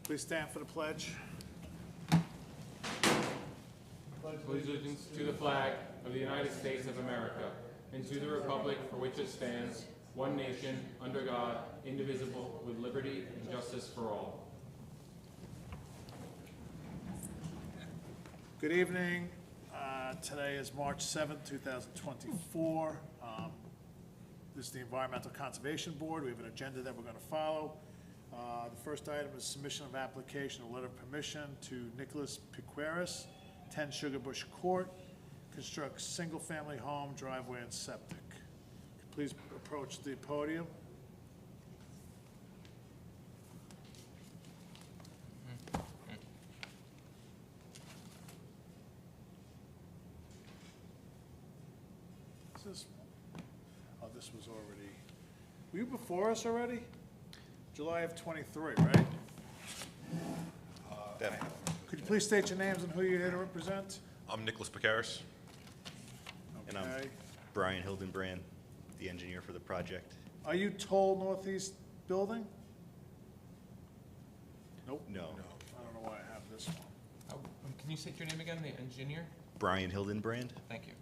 Please stand for the pledge. Allegiance to the flag of the United States of America and to the republic for which it stands, one nation, under God, indivisible, with liberty and justice for all. Good evening. Today is March 7th, 2024. This is the Environmental Conservation Board. We have an agenda that we're going to follow. The first item is submission of application, a letter of permission to Nicholas Piqueras, 10 Sugar Bush Court, construct single-family home, driveway, and septic. Please approach the podium. Is this, oh, this was already, were you before us already? July of 23, right? Could you please state your names and who you're here to represent? I'm Nicholas Piqueras. And I'm Okay. Brian Hildenbrand, the engineer for the project. Are you Toll Northeast Building? Nope. No. I don't know why I have this one. Can you state your name again, the engineer? Brian Hildenbrand. Thank you.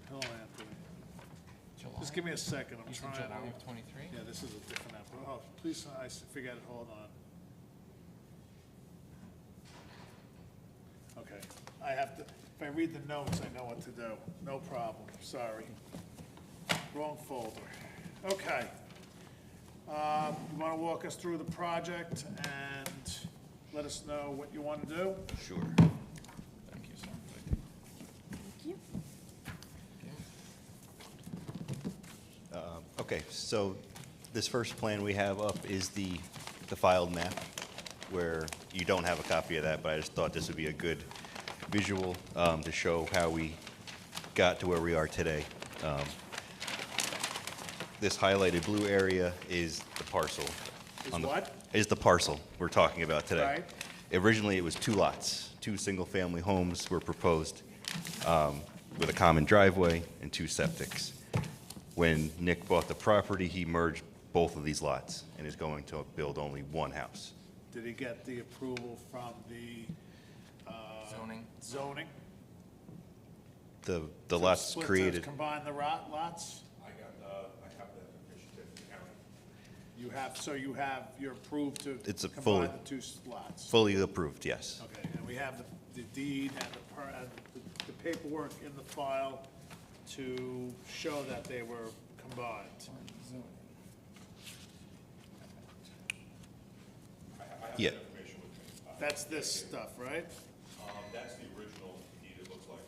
Hello, Anthony. July? Just give me a second, I'm You said trying to. July of 23? Yeah, this is a different app. Oh, please, I forget it, hold on. Okay, I have to, if I read the notes, I know what to do. No problem, sorry. Wrong folder. Okay. You want to walk us through the project and let us know what you want to do? Sure. Thank you, sir. Okay, so this first plan we have up is the filed map, where you don't have a copy of that, but I just thought this would be a good visual to show how we got to where we are today. This highlighted blue area is the parcel. Is on the- what? Is the parcel we're talking about today. Right. Originally, it was 2 lots. 2 single-family homes were proposed with a common driveway and 2 septics. When Nick bought the property, he merged both of these lots and is going to build only 1 house. Did he get the approval from the Zoning? zoning? The To lots split, to created, combine the lots? I have that information to the county. You have, so you have, you're approved to It's a combine fully- the 2 lots? fully approved, yes. Okay, and we have the deed and the paperwork in the file to show that they were combined. I have Yeah. that information with me. That's this stuff, right? That's the original deed, it looks like.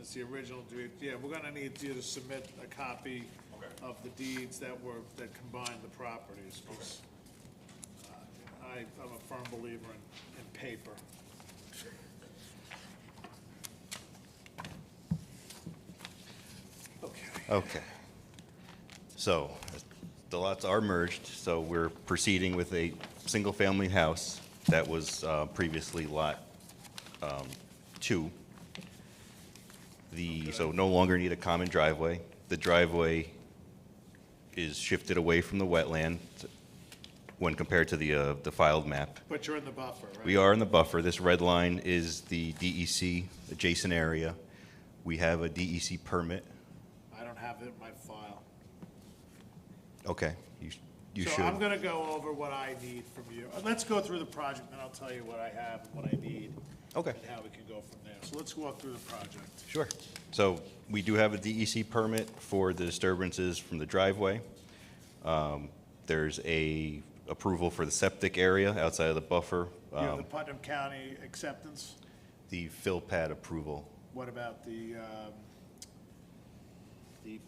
It's the original deed. Yeah, we're gonna need you to submit a copy Okay. of the deeds that combined the properties, 'cause, I'm a firm believer in paper. Okay. Okay. So the lots are merged, so we're proceeding with a single-family house that was previously Lot 2. So no longer need a common driveway. The driveway is shifted away from the wetland when compared to the filed map. But you're in the buffer, right? We are in the buffer. This red line is the DEC adjacent area. We have a DEC permit. I don't have it in my file. Okay, you So should. I'm gonna go over what I need from you. Let's go through the project, and I'll tell you what I have and what I need, Okay, and how we can go from there. So let's walk through the project. sure. So we do have a DEC permit for the disturbances from the driveway. There's a approval for the septic area outside of the buffer. You have the Putnam County acceptance. The fill pad approval. What about the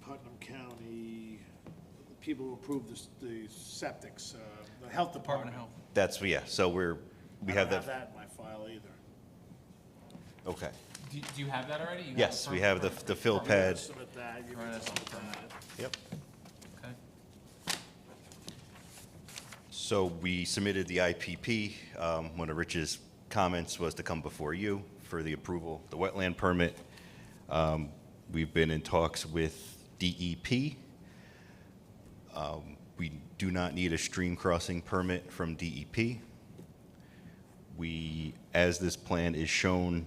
Putnam County, the people who approved the septics, the health department? Department of Health. That's, yeah, so we have I don't have that. that in my file either. Okay. Do you have that already? You have Yes, a we permit have for it? the fill You're gonna pad. submit that, you're Right, gonna that's on the submit permit. that. Yep. Okay. So we submitted the IPP. One of Rich's comments was to come before you for the approval, the wetland permit. We've been in talks with DEP. We do not need a stream crossing permit from DEP. As this plan is shown,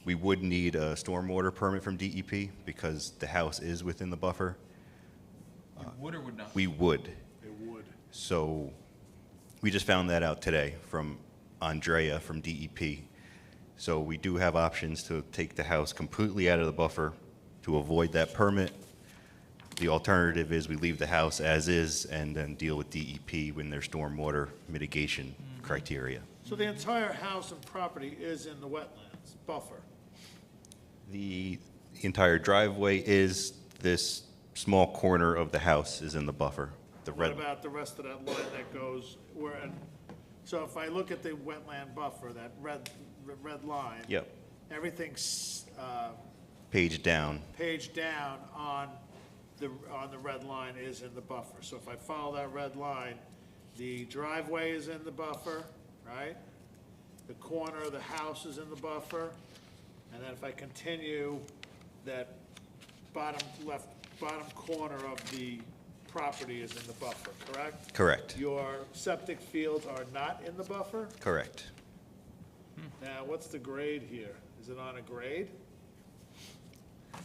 we would need a stormwater permit from DEP because the house is within the buffer. You would or would not? We would. It would. So we just found that out today from Andrea from DEP. So we do have options to take the house completely out of the buffer to avoid that permit. The alternative is we leave the house as is and then deal with DEP when their stormwater mitigation criteria. So the entire house and property is in the wetlands buffer? The entire driveway is, this small corner of the house is in the buffer. The What red, about the rest of that line that goes where, so if I look at the wetland buffer, that red line. yep, Everything's, page down, page down on the red line is in the buffer. So if I follow that red line, the driveway is in the buffer, right? The corner of the house is in the buffer. And then if I continue, that bottom corner of the property is in the buffer, correct? correct, Your septic fields are not in the buffer? correct. Now, what's the grade here? Is it on a grade?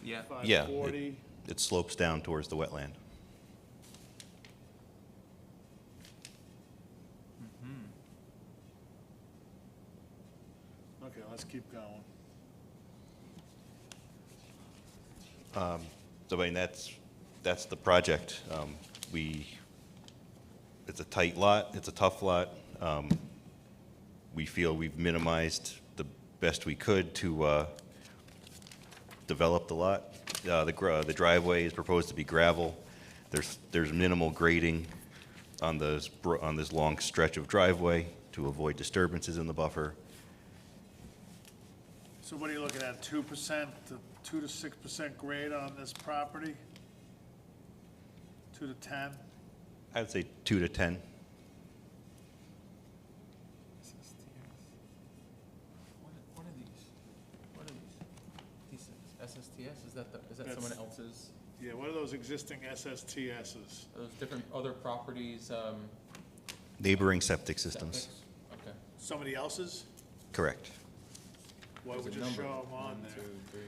Yeah. Yeah, 540? It slopes down towards the wetland. Okay, let's keep going. So I mean, that's the project. It's a tight lot, it's a tough lot. We feel we've minimized the best we could to develop the lot. The driveway is proposed to be gravel. There's minimal grading on this long stretch of driveway to avoid disturbances in the buffer. So what are you looking at, 2%, 2 to 6% grade on this property? 2 to 10? I'd say 2 to 10. What are these? What are these? SSTS, is that That's- someone else's? Yeah, what are those existing SSTSs? Are those different, other properties, Neighboring septic systems, septics? Okay. Somebody else's? correct. Why There's would a you number. show them on 1, there? 2, 3.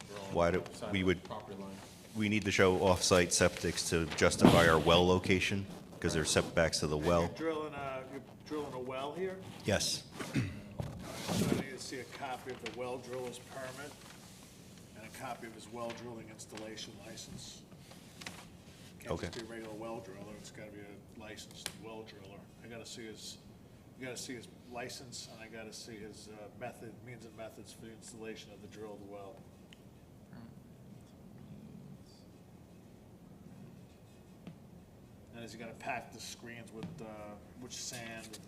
They're all Why do- outside we of would- the property line. We need to show off-site septics to justify our well location, because there's setbacks to the well. You're drilling a well here? Yes, So I need to see a copy of the well driller's permit and a copy of his well drilling installation license. Can't Okay. just be a regular well driller, it's gotta be a licensed well driller. You gotta see his license, and I gotta see his means and methods for the installation of the drilled well. And is he gonna pack the screens with, which sand,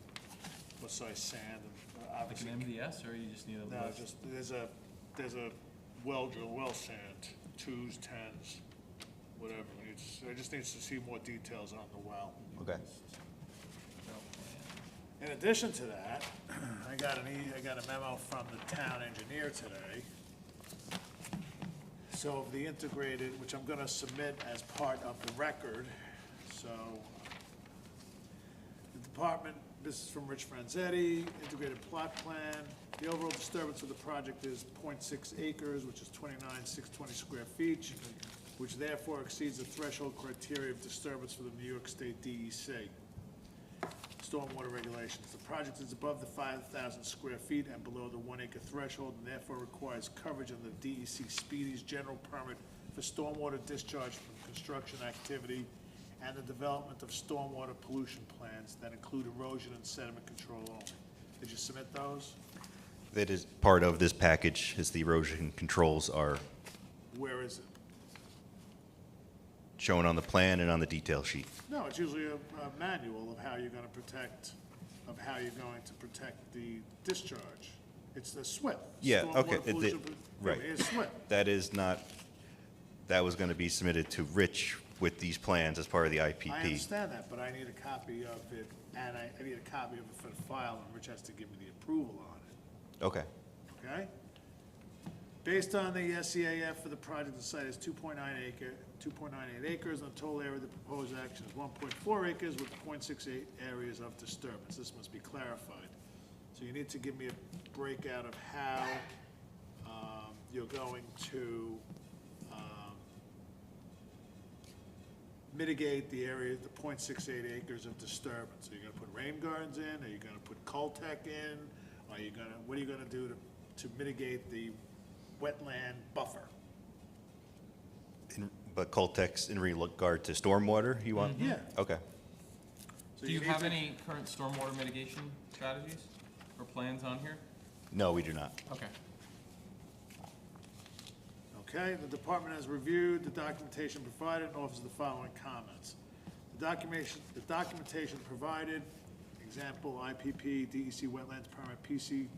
and what size sand, and Like obviously. an MDS, or you just need a No, list? just, there's a well sand, 2s, 10s, whatever. I just need to see more details on the well. okay. In addition to that, I got a memo from the town engineer today. So the integrated, which I'm gonna submit as part of the record, so the department, this is from Rich Franzetti, integrated plot plan. The overall disturbance of the project is 0.6 acres, which is 29,620 square feet, which therefore exceeds the threshold criteria of disturbance for the New York State DEC. Stormwater regulations. The project is above the 5,000 square feet and below the 1 acre threshold, and therefore requires coverage on the DEC Speedy's general permit for stormwater discharge from construction activity and the development of stormwater pollution plans that include erosion and sediment control only. Did you submit those? That is part of this package, is the erosion controls are Where is it? shown on the plan and on the detail sheet. No, it's usually a manual of how you're gonna protect the discharge. It's the SWIP. Yeah, Stormwater okay, pollution right. It's SWIP. That is not, that was going to be submitted to Rich with these plans as part of the I IPP. understand that, but I need a copy of it, and I need a copy of it for the file, and Rich has to give me the approval on it, Okay, okay? Based on the SEAF for the project, the site is 2.98 acres, and the total area of the proposed action is 1.4 acres with 0.68 areas of disturbance. This must be clarified. So you need to give me a breakout of how you're going to mitigate the area, the 0.68 acres of disturbance. Are you gonna put rain gardens in? Are you gonna put Coltech in? Are you gonna, what are you gonna do to mitigate the wetland buffer? But Coltex in regard to stormwater, you want? Yeah. Okay. So Do you need have to- any current stormwater mitigation strategies or plans on here? No, we do not. Okay. Okay, the department has reviewed the documentation provided and offers the following comments. The documentation provided, example, IPP, DEC wetlands permit, PC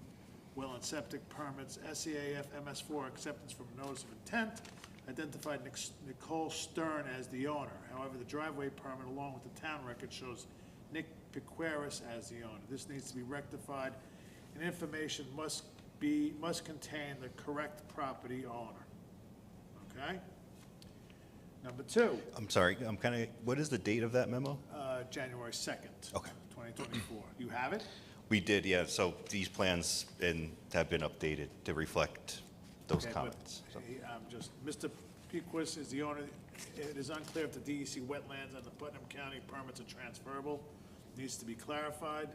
wetland septic permits, SEAF, MS4 acceptance from a notice of intent, identified Nicole Stern as the owner. However, the driveway permit along with the town record shows Nick Piqueras as the owner. This needs to be rectified, and information must contain the correct property owner. Okay? Number two, I'm sorry, I'm kind of, what is the date of that memo? January 2nd. Okay. 2024. You have it? We did, yeah, so these plans have been updated to reflect those Okay, but, comments. So. Mr. Piqueras is the owner. It is unclear if the DEC wetlands and the Putnam County permits are transferable. Needs to be clarified.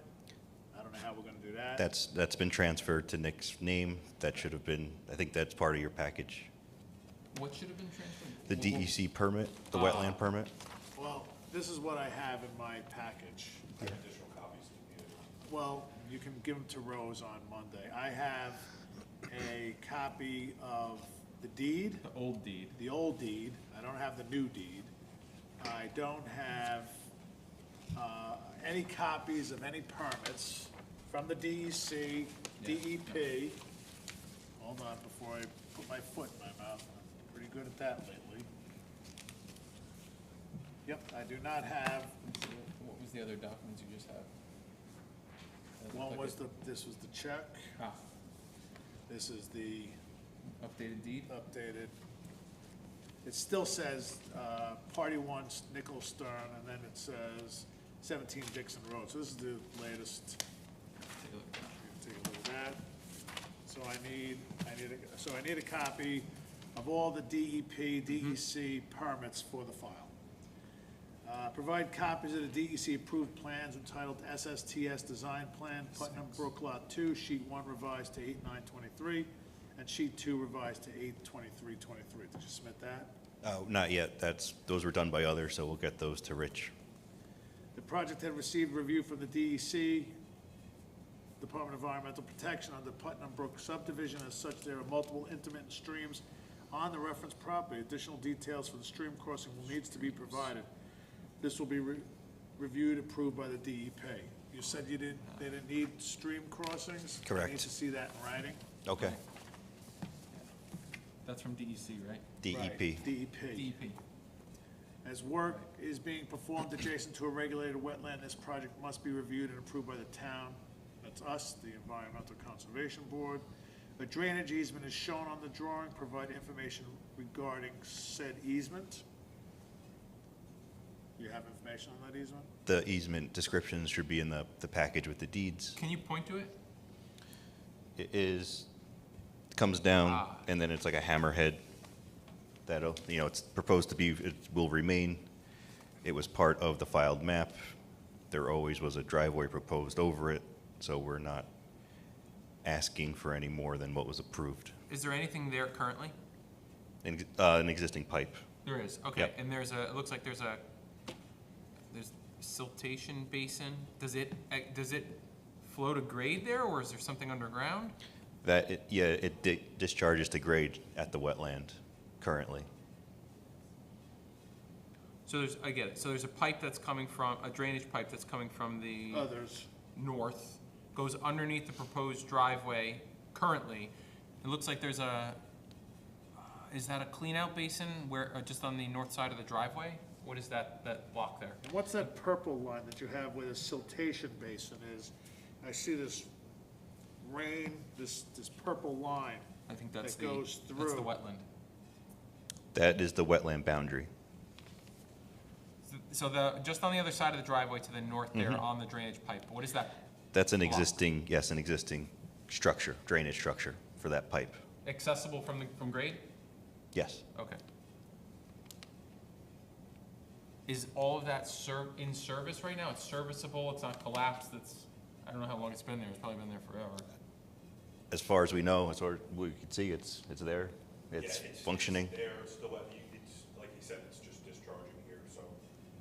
I don't know how we're gonna do that. That's been transferred to Nick's name. That should have been, I think that's part of your package. What should have been transferred? The DEC permit, the wetland permit. Well, this is what I have in my package. Additional copies if needed. Well, you can give them to Rose on Monday. I have a copy of the deed, The old deed. the old deed. I don't have the new deed. I don't have any copies of any permits from the DEC, DEP. Hold on, before I put my foot in my mouth. I'm pretty good at that lately. Yep, I do not have, What was the other documents you just had? That one looked was like this was the check. Ah, This is the updated deed? updated. It still says, Party One, Nickel Stern, and then it says 17 Dixon Road. So this is the latest. Take a look at that. Take a look at that. So I need a copy of all the DEP, DEC permits for the file. Provide copies of the DEC approved plans entitled SSTS Design Plan, Putnam Brook Lot 2, Sheet 1 revised to 8/9/23, and Sheet 2 revised to 8/23/23. Did you submit that? Not yet. Those were done by others, so we'll get those to Rich. The project had received review from the DEC, Department of Environmental Protection on the Putnam Brook subdivision. As such, there are multiple intermittent streams on the reference property. Additional details for the stream crossing will needs to be provided. This will be reviewed, approved by the DEP. You said they didn't need stream crossings? Correct. I need to see that in writing? Okay. That's from DEC, right? Right, DEP. DEP. DEP. As work is being performed adjacent to a regulated wetland, this project must be reviewed and approved by the town. That's us, the Environmental Conservation Board. A drainage easement is shown on the drawing. Provide information regarding said easement. You have information on that easement? The easement descriptions should be in the package with the deeds. Can you point to it? It comes down, and then it's like a hammerhead that'll, it's proposed to be, it will remain. It was part of the filed map. There always was a driveway proposed over it, so we're not asking for any more than what was approved. Is there anything there currently? An existing pipe. There is, okay, Yep. and it looks like there's siltation basin. Does it flow to grade there, or is there something underground? It discharges to grade at the wetland currently. So I get it, so there's a pipe that's coming from, a drainage pipe that's coming from the Others. north, goes underneath the proposed driveway currently. It looks like there's is that a clean out basin where, just on the north side of the driveway? What is that block there? And what's that purple line that you have where the siltation basin is? I see this rain, this purple line. I think that's that goes that's the through. wetland. That is the wetland boundary. So just on the other side of the driveway to the north there on the drainage pipe, what is that? That's an Block. existing, yes, an existing structure, drainage structure for that pipe. Accessible from grade? Yes. Okay. Is all of that in service right now? It's serviceable, it's not collapsed, I don't know how long it's been there, it's probably been there forever. As far as we know, as far as we can see, it's there. It's Yeah, functioning. It's there, it's still, it's, like he said, it's just discharging here, so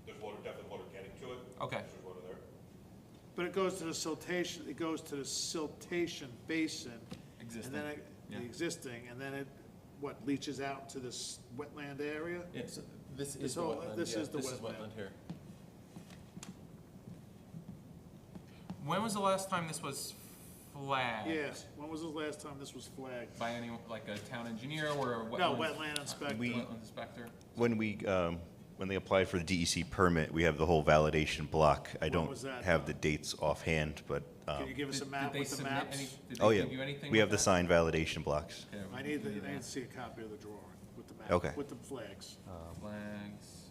there's water, definitely water getting to it. Okay. There's water there. But it goes to the siltation, it goes to the siltation basin. Existing, And then yeah. the existing, and then it, what, leaches out to this wetland area? Yes, this This whole- this is the wetland. here. When was the last time this was flagged? Yes, when was the last time this was flagged? By any, like a town engineer or a wetland? No, wetland inspector. Wetland inspector? When they applied for the DEC permit, we have the whole validation block. I don't was that have done? the dates offhand, but, Can you give us a Did map they with the submit maps? any, did oh they yeah, give you anything we with have the that? signed validation blocks. Okay, I we need need to that. see a copy of the drawing with the map. Okay. With the flags. Flags.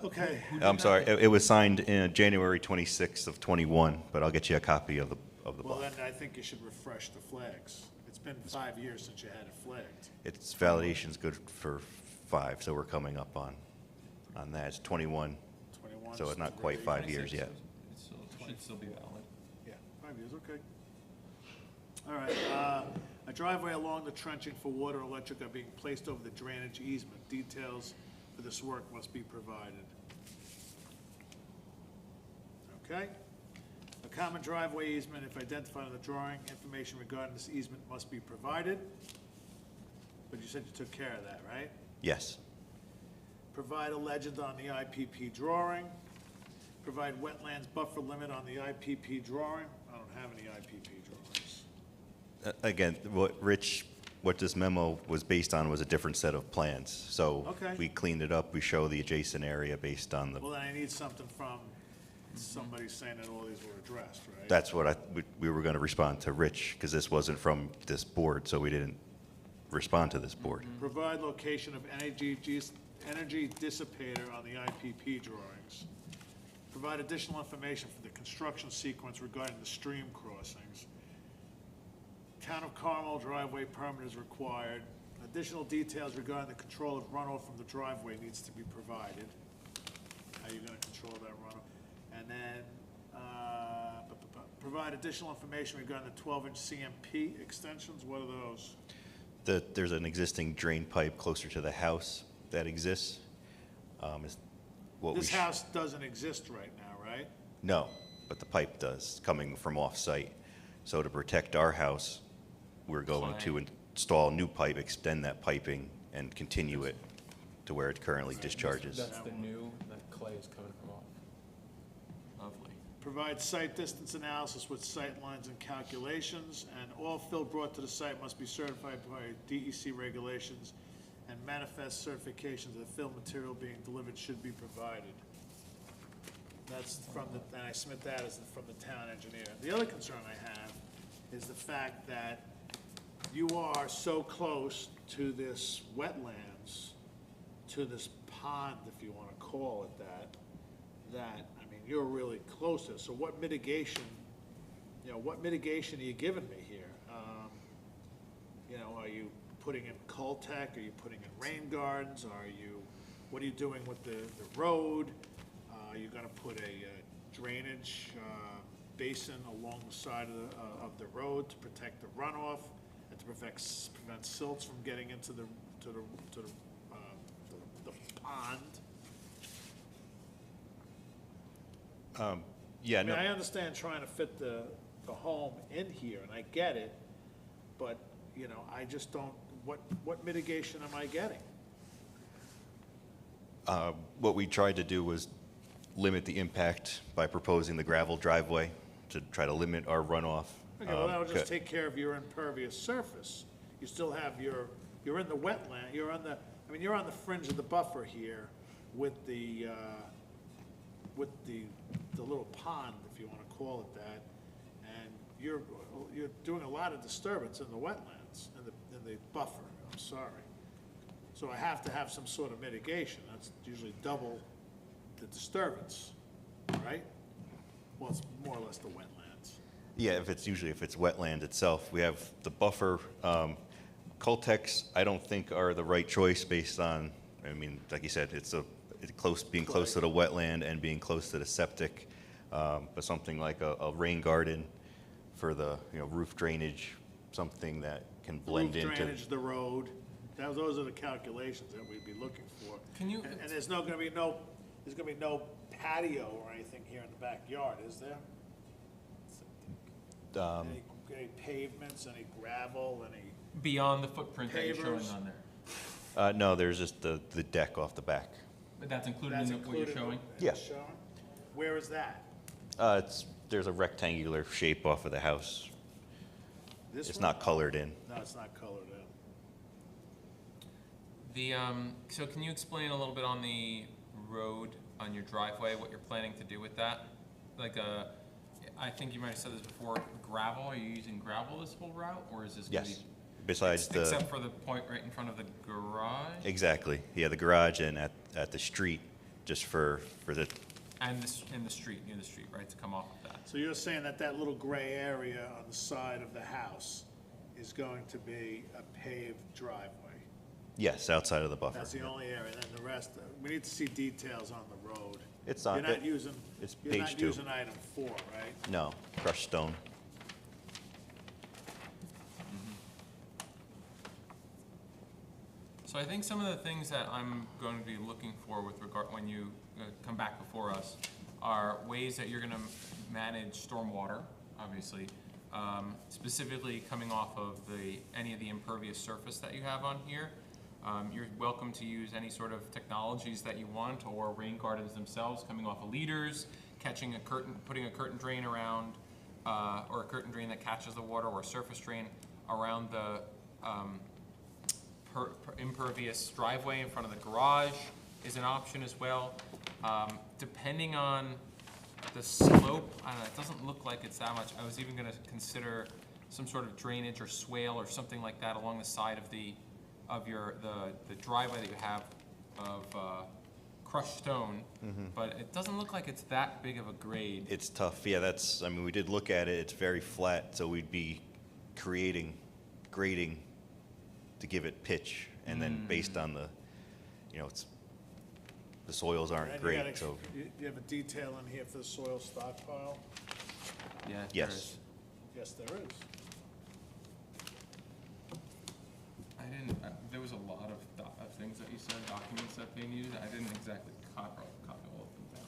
Okay, I'm sorry, it was signed in January 26th of '21, but I'll get you a copy of the well block. then I think you should refresh the flags. It's been 5 years since you had it flagged. Its validation's good for 5, so we're coming up on that. It's 21, 21. so it's not still quite really- 5 years 26, yet. so it should still be valid. Yeah, 5 years, okay. All right, a driveway along the trenching for water and electric are being placed over the drainage easement. Details for this work must be provided. Okay? A common driveway easement, if identified on the drawing, information regarding this easement must be provided. But you said you took care of that, right? Yes. Provide a legend on the IPP drawing. Provide wetlands buffer limit on the IPP drawing. I don't have any IPP drawings. Again, what this memo was based on was a different set of plans. So Okay. we cleaned it up, we show the adjacent area based on the, Well, then I need something from somebody saying that all these were addressed, right? that's what we were going to respond to Rich, because this wasn't from this board, so we didn't respond to this board. Provide location of energy dissipator on the IPP drawings. Provide additional information for the construction sequence regarding the stream crossings. Town of Carmel driveway permit is required. Additional details regarding the control of runoff from the driveway needs to be provided. How are you gonna control that runoff? And then, provide additional information regarding the 12-inch CMP extensions. What are those? There's an existing drain pipe closer to the house that exists. Is what we This house doesn't exist right now, right? No, but the pipe does, coming from off-site. So to protect our house, we're going to install new pipe, extend that piping, and continue it to where it currently discharges. That's the new, that clay is coming from off. Lovely. Provide site distance analysis with sight lines and calculations, and all fill brought to the site must be certified by DEC regulations, and manifest certifications of the fill material being delivered should be provided. That's from the, and I submit that as from the town engineer. The other concern I have is the fact that you are so close to this wetlands, to this pond, if you wanna call it that, I mean, you're really close to it. So what mitigation, what mitigation are you giving me here? Are you putting in Coltech? Are you putting in rain gardens? What are you doing with the road? Are you gonna put a drainage basin along the side of the road to protect the runoff and to prevent silts from getting into the pond? Yeah, I mean, no, I understand trying to fit the home in here, and I get it, but, I just don't, what mitigation am I getting? what we tried to do was limit the impact by proposing the gravel driveway to try to limit our runoff. Okay, well, that'll just co- take care of your impervious surface. You still have you're in the wetland, you're on the fringe of the buffer here with the little pond, if you wanna call it that, and you're doing a lot of disturbance in the wetland. disturbance in the buffer, I'm sorry. So I have to have some sort of mitigation, that's usually double the disturbance, right? Well, it's more or less the wetlands. Yeah, if it's wetland itself, we have the buffer. Coltex, I don't think are the right choice based on, I mean, like you said, being close to the wetland and being close to the septic. But something like a rain garden for the, roof drainage, something that can blend Roof into. drainage, the road, those are the calculations that we'd be looking for. Can you- And there's gonna be no patio or anything here in the backyard, is there? Any pavements, any gravel, any? Beyond the footprint that you're showing Pavers. on there? No, there's just the deck off the back. But that's included That's in what you're included showing? in Yeah. the showing? Where is that? There's a rectangular shape off of the house. This It's one? not colored in. No, it's not colored in. So can you explain a little bit on the road, on your driveway, what you're planning to do with that? Like, I think you might have said this before, gravel, are you using gravel this whole route, or is this gonna be? Yes. Besides Except for the point right in front of the garage? exactly, yeah, the garage and at the street, just for the, And in the street, near the street, right, to come off of that? So you're saying that that little gray area on the side of the house is going to be a paved driveway? yes, outside of the buffer. That's the only area, then the rest, we need to see details on the road. It's on, You're not using, it's you're page not 2. using item 4, right? No, crushed stone. So I think some of the things that I'm going to be looking for with regard, when you come back before us, are ways that you're gonna manage stormwater, obviously. Specifically coming off of any of the impervious surface that you have on here. You're welcome to use any sort of technologies that you want, or rain gardens themselves, coming off of leaders, catching a curtain, putting a curtain drain around, or a curtain drain that catches the water, or a surface drain around the impervious driveway in front of the garage is an option as well. Depending on the slope, I don't know, it doesn't look like it's that much. I was even gonna consider some sort of drainage or swale or something like that along the side of the driveway that you have of crushed stone. But it doesn't look like it's that big of a grade. It's tough, yeah, we did look at it, it's very flat, so we'd be grading to give it pitch, and then based on the, the soils aren't And great, so, you have a detail in here for the soil stockpile? Yeah. there yes. is. Yes, there is. There was a lot of things that you said, documents that they needed. I didn't exactly copy all of them down.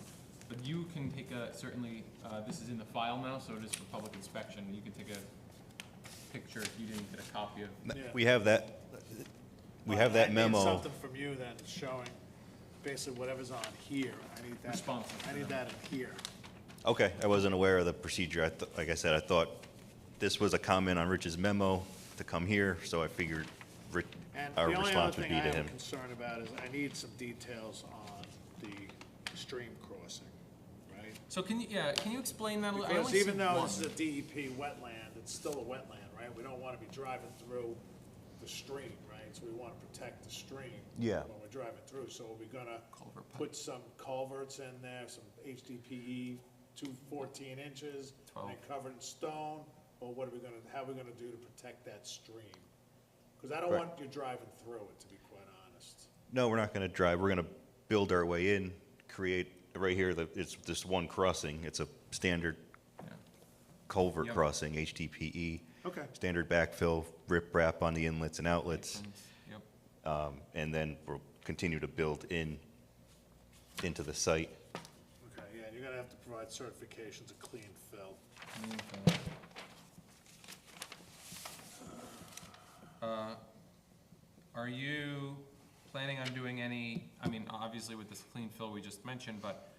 But you can take certainly, this is in the file now, so it is for public inspection. You can take a picture if you didn't get a copy of. Yeah. We have that I memo. need something from you then showing basically whatever's on here. I need that. Responsive to I need them. that in here. Okay, I wasn't aware of the procedure. Like I said, I thought this was a comment on Rich's memo to come here, so I figured And our the only other response would thing be I to have a him. concern about is I need some details on the stream crossing, right? So can you explain that a little? I Because only even see though one. this is a DEP wetland, it's still a wetland, right? We don't want to be driving through the stream, right? So we want to protect the stream. Yeah. When we're driving through, so are we gonna Culvert pipe. put some culverts in there, some HDPE, 14 inches, 12. and covered in stone? Or what are we gonna, how are we gonna do to protect that stream? Because I don't Right. want you driving through it, to be quite honest. No, we're not gonna drive, we're gonna build our way in, create, right here, it's this one crossing, it's a standard Yeah. culvert Yep. crossing, HDPE. Okay. Standard backfill, rip wrap on the inlets and outlets, Yep. and then we'll continue to build into the site. Okay, yeah, and you're gonna have to provide certifications of clean fill. Are you planning on doing any, I mean, obviously with this clean fill we just mentioned, but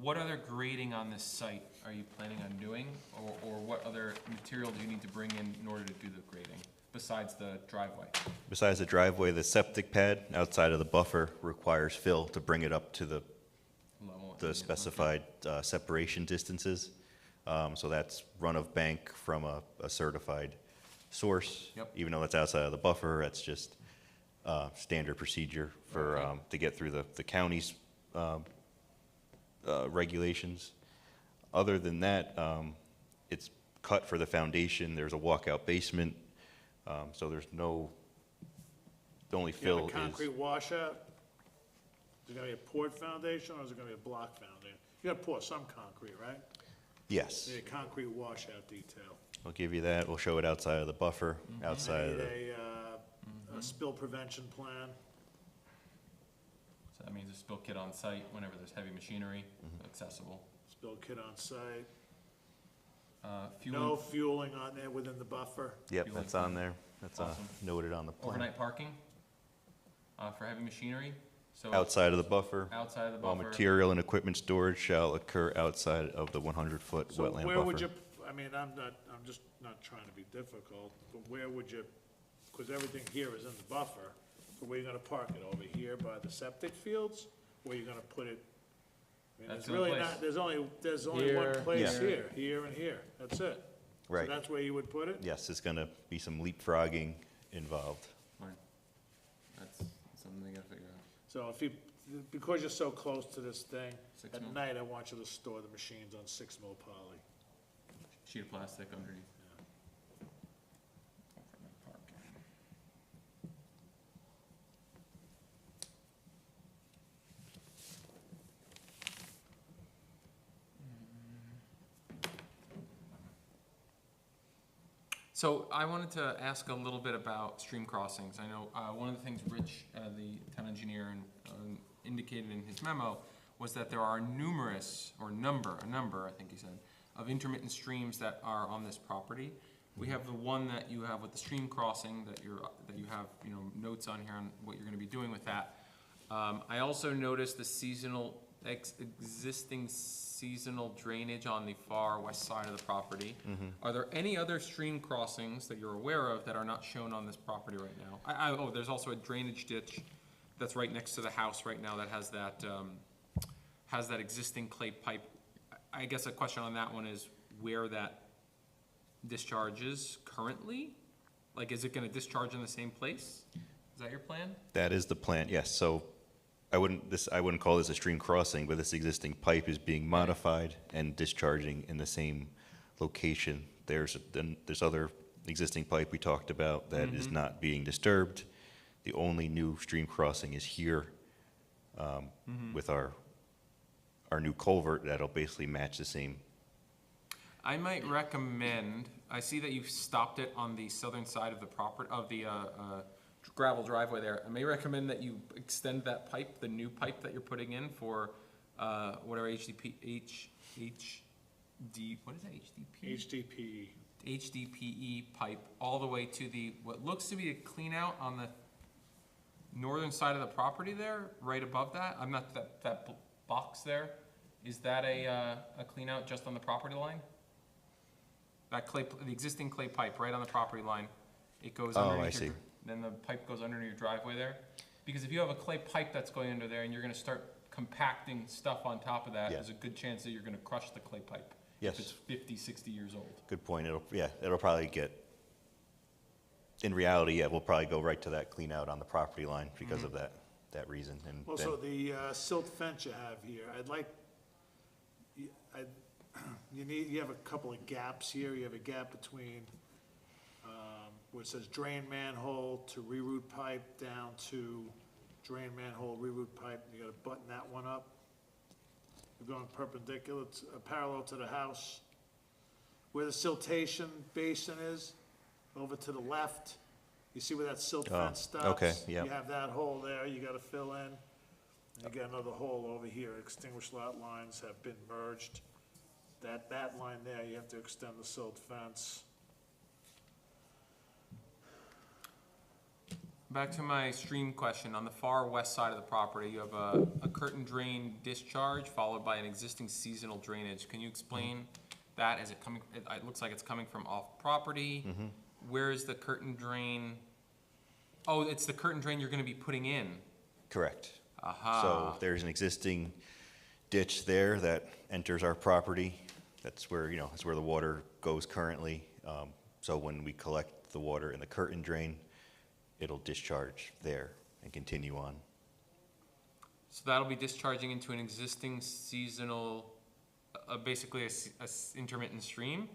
what other grading on this site are you planning on doing? Or what other material do you need to bring in order to do the grading, besides the driveway? Besides the driveway, the septic pad outside of the buffer requires fill to bring it up to the Level? specified separation distances. So that's run of bank from a certified source. Yep. Even though it's outside of the buffer, that's just standard procedure for, Okay. to get through the county's regulations. Other than that, it's cut for the foundation. There's a walkout basement, so there's no, the only You fill have a is. concrete washout? Is it gonna be a poured foundation, or is it gonna be a block foundation? You gotta pour some concrete, right? Yes, A concrete washout detail. I'll give you that. We'll show it outside of the buffer, outside of Need the, a spill prevention plan. So that means a spill kit on site whenever there's heavy machinery, accessible. Spill kit on site. Fueling, No fueling on there within the buffer. yep, fueling that's on there. That's Awesome. noted on the plan. overnight parking, for heavy machinery, so Outside of the buffer. outside of the All buffer. material and equipment storage shall occur outside of the 100-foot So wetland where would buffer. you, I mean, I'm just not trying to be difficult, but where would you, because everything here is in the buffer, so where you gonna park it? Over here by the septic fields? Where you gonna put it? I mean, That's there's the only really place. not, there's only one Here, place Yeah. here, here and here, that's it. Right. So that's where you would put it? Yes, it's gonna be some leapfrogging involved. Fine. That's something they gotta figure out. So if you, because you're so close to this thing, 6 at mil. night, I want you to store the machines on 6 mil poly. Sheet of plastic underneath. Overnight parking. So I wanted to ask a little bit about stream crossings. I know one of the things Rich, the town engineer, indicated in his memo was that there are numerous, or a number, I think he said, of intermittent streams that are on this property. We have the one that you have with the stream crossing that you have, notes on here on what you're gonna be doing with that. I also noticed the existing seasonal drainage on the far west side of the property. Are there any other stream crossings that you're aware of that are not shown on this property right now? Oh, there's also a drainage ditch that's right next to the house right now that has that existing clay pipe. I guess a question on that one is where that discharges currently? Like, is it gonna discharge in the same place? Is that your plan? That is the plan, yes. So I wouldn't call this a stream crossing, but this existing pipe is being modified and discharging in the same location. There's other existing pipe we talked about that is not being disturbed. The only new stream crossing is here with our new culvert that'll basically match the same. I might recommend, I see that you've stopped it on the southern side of the property, of the gravel driveway there. I may recommend that you extend that pipe, the new pipe that you're putting in for whatever what is that, HDP? HDPE pipe all the way to the, what looks to be a clean out on the northern side of the property there, right above that. I'm not, that box there, is that a clean out just on the property line? That the existing clay pipe right on the property line, it goes underneath. Oh, I see. Then the pipe goes underneath your driveway there? Because if you have a clay pipe that's going under there and you're gonna start compacting stuff on top of that, Yeah. there's a good chance that you're gonna crush the clay pipe. Yes. If it's 50, 60 years old. Good point. It'll probably get, in reality, yeah, we'll probably go right to that clean out on the property line because of that reason. And then- Also, the silt fence you have here, you have a couple of gaps here. You have a gap between where it says drain manhole to reroute pipe down to drain manhole, reroute pipe. You gotta button that one up. You're going perpendicular, parallel to the house. Where the siltation basin is, over to the left, you see where that silt fence stops? okay, yeah. You have that hole there, you gotta fill in. And you got another hole over here, extinguished lot lines have been merged. That line there, you have to extend the silt fence. Back to my stream question, on the far west side of the property, you have a curtain drain discharge followed by an existing seasonal drainage. Can you explain that? Is it coming, it looks like it's coming from off property. Where is the curtain drain? Oh, it's the curtain drain you're gonna be putting in. Correct. Aha. So there's an existing ditch there that enters our property. That's where, that's where the water goes currently. So when we collect the water in the curtain drain, it'll discharge there and continue on. So that'll be discharging into an existing seasonal, basically intermittent stream?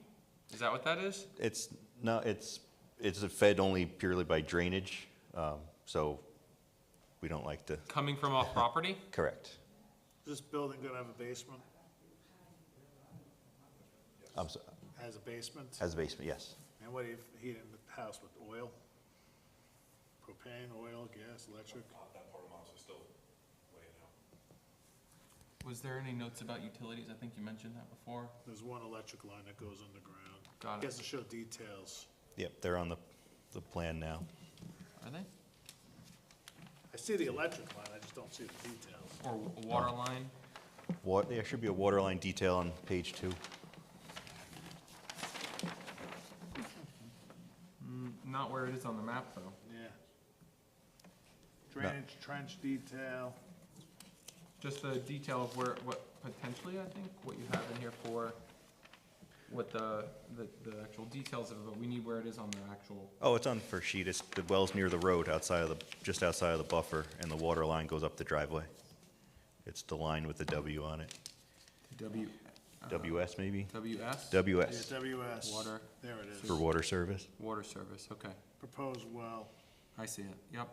Is that what that is? It's fed only purely by drainage, so we don't like to, Coming from off property? correct. Is this building gonna have a basement? Has a basement? Has a basement, yes. And what do you heat in the house with, oil? Propane, oil, gas, electric? That part of the house is still weighing out. Was there any notes about utilities? I think you mentioned that before. There's one electric line that goes underground. Got He it. has to show details. Yep, they're on the plan now. Are they? I see the electric line, I just don't see the details. Or a water line? There should be a water line detail on page 2. Not where it is on the map, though. Yeah. Drainage, trench detail. Just the detail of what potentially, I think, what you have in here for what the actual details of it, but we need where it is on the actual. Oh, it's on the first sheet. It's the well's near the road just outside of the buffer, and the water line goes up the driveway. It's the line with the W on it. WS maybe? WS? WS Yeah, WS. Water. There it is. for water service. Water service, okay. Proposed well. I see it, yep.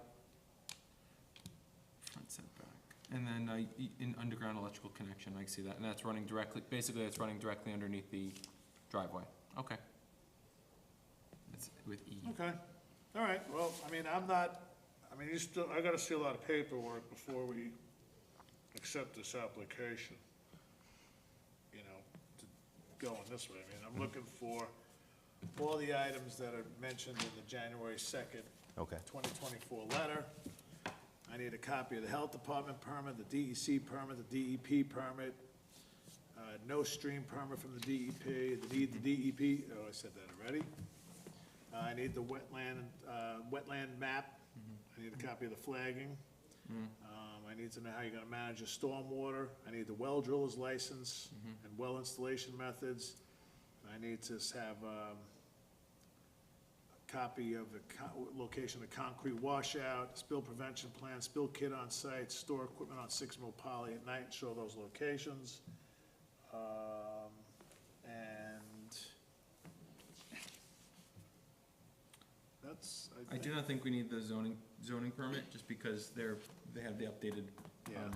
Front setback. And then in underground electrical connection, I see that, and that's running directly, basically that's running directly underneath the driveway, okay. It's with E. Okay, all right, well, I gotta see a lot of paperwork before we accept this application, you know, to go in this way. I mean, I'm looking for all the items that are mentioned in the January 2nd, Okay. 2024 letter. I need a copy of the health department permit, the DEC permit, the DEP permit, no stream permit from the DEP, the DEP, oh, I said that already. I need the wetland map. I need a copy of the flagging. I need to know how you're gonna manage your stormwater. I need the well driller's license and well installation methods. I need to have, a copy of the location of concrete washout, spill prevention plan, spill kit on site, store equipment on 6 Mill Poly at night, show those locations. And that's, I do not think we need the zoning permit, just because they have the updated, Yeah.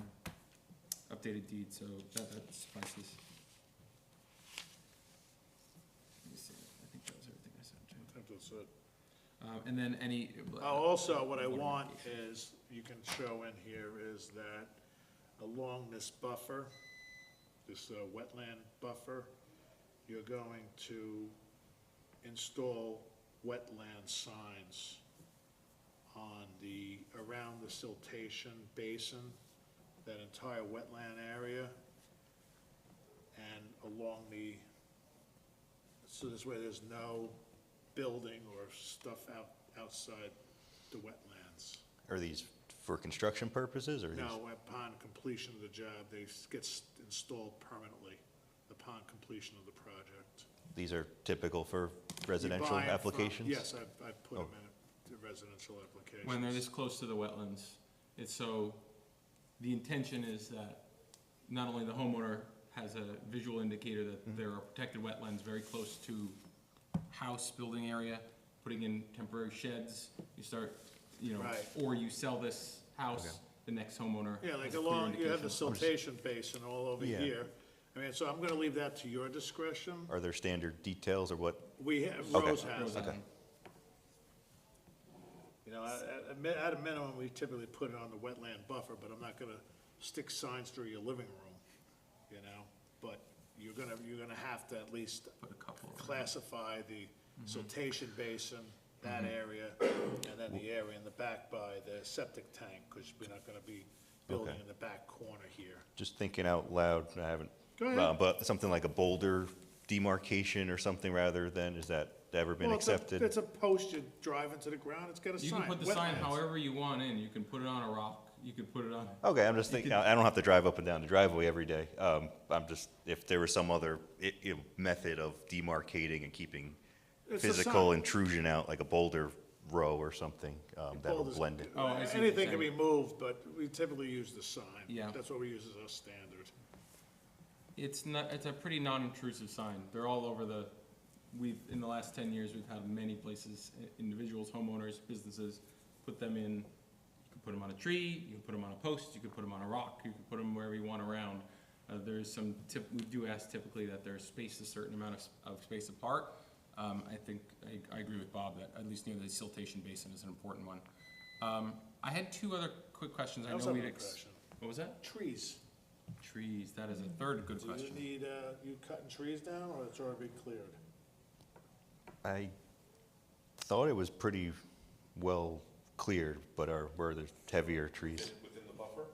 updated deed, so that suffices. Let me see, I think that was everything I said, Jim. I think that's it. And then any. Also, what I water want mitigation. is, you can show in here, is that along this buffer, this wetland buffer, you're going to install wetland signs on around the siltation basin, that entire wetland area, and along so this way there's no building or stuff outside the wetlands. Are these for construction purposes, or? No, upon completion of the job, they get installed permanently upon completion of the project. These are typical for residential You buy it from- applications? Yes, I've put them Oh. in the residential applications. When they're this close to the wetlands, it's so, the intention is that not only the homeowner has a visual indicator that there are protected wetlands very close to house building area, putting in temporary sheds, you start, Right. or you sell this house, Okay. the next homeowner. Yeah, like has a clear you have the indication. siltation basin all over Yeah. here. I mean, so I'm gonna leave that to your discretion. Are there standard details, or what? We have, Okay. Rose has it. Okay. You know, at a minimum, we typically put it on the wetland buffer, but I'm not gonna stick signs through your living room, you know? But you're gonna have to at least Put a couple of them. classify the siltation basin, that area, and then the area in the back by the septic tank, because we're not gonna be building Okay. in the back corner here. Just thinking out loud, I haven't, Go ahead. but something like a boulder demarcation or something rather than, is that ever been Well, accepted? it's a post, you drive into the ground, it's got a sign. You can put the sign wetlands. however you want in, you can put it on a rock, you could put it on. Okay, I'm just thinking, I don't have to drive up and down the driveway every day. I'm just, if there was some other method of demarcating and keeping It's a physical sign. intrusion out, like a boulder row or something, that'll Boulders- blend it. Oh, I see what you're Anything can be saying. moved, but we typically use the sign. Yeah. That's what we use as our standard. It's not, it's a pretty non-intrusive sign. They're all over in the last 10 years, we've had many places, individuals, homeowners, businesses, put them in. You can put them on a tree, you can put them on a post, you can put them on a rock, you can put them wherever you want around. There's some we do ask typically that they're spaced a certain amount of space apart. I think, I agree with Bob that at least near the siltation basin is an important one. I had two other quick questions. I I also know have we'd, a question. what was that? Trees. Trees, that is a third good Do you question. need, you cutting trees down, or it's already cleared? I thought it was pretty well cleared, but were there heavier trees? Within the buffer?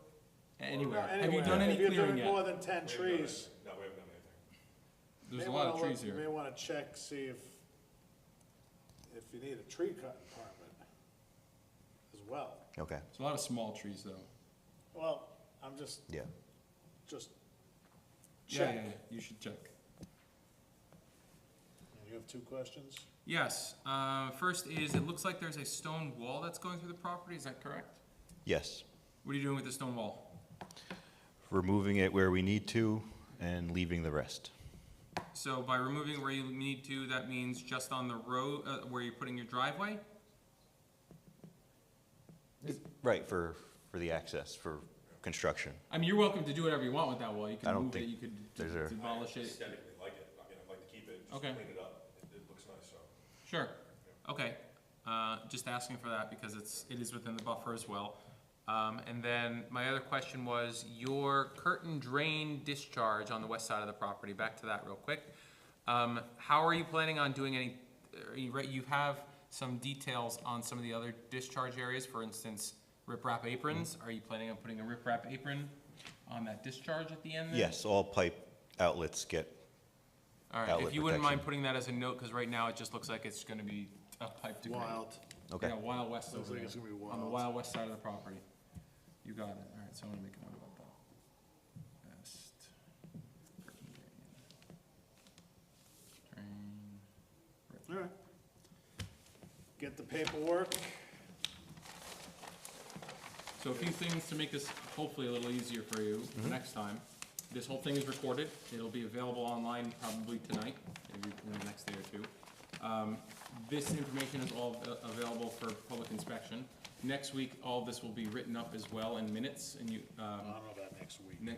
Anywhere. No, Have you anywhere. done any If you're clearing doing yet? more than 10 We haven't done trees, anything. No, we haven't done anything. There's a may lot of wanna trees look- here. May wanna check, see if you need a tree cutting permit as well. Okay, There's a lot of small trees though. Well, I'm just yeah. Yeah, check. you should check. And you have two questions? Yes, first is, it looks like there's a stone wall that's going through the property, is that correct? Yes. What are you doing with the stone wall? Removing it where we need to and leaving the rest. So by removing where you need to, that means just on the road, where you're putting your driveway? Right, for the access, for construction. I mean, you're welcome to do whatever you want with that wall, you I can don't move it, think you could there's a- demolish I it. aesthetically like it. I mean, I'd like to keep it, just Okay. clean it up. It looks nice, so. Sure, okay, just asking for that because it is within the buffer as well. And then my other question was, your curtain drain discharge on the west side of the property, back to that real quick. How are you planning on doing any, you have some details on some of the other discharge areas, for instance, riprap aprons. Are you planning on putting a riprap apron on that discharge at the end there? Yes, all pipe outlets get, All right, if outlet you wouldn't mind protection. putting that as a note, because right now it just looks like it's gonna be a pipe to grade. Wild. okay. Yeah, Wild West Looks over like there, it's gonna be on the wild. Wild West side of the property. You got it, all right, so I'm gonna make a note about that. West. curtain drain. All right. Get the paperwork. So a few things to make this hopefully a little easier for you next time. This whole thing is recorded. It'll be available online probably tonight, maybe in the next day or two. This information is all available for public inspection. Next week, all of this will be written up as well in minutes, and you, I don't know about next week. in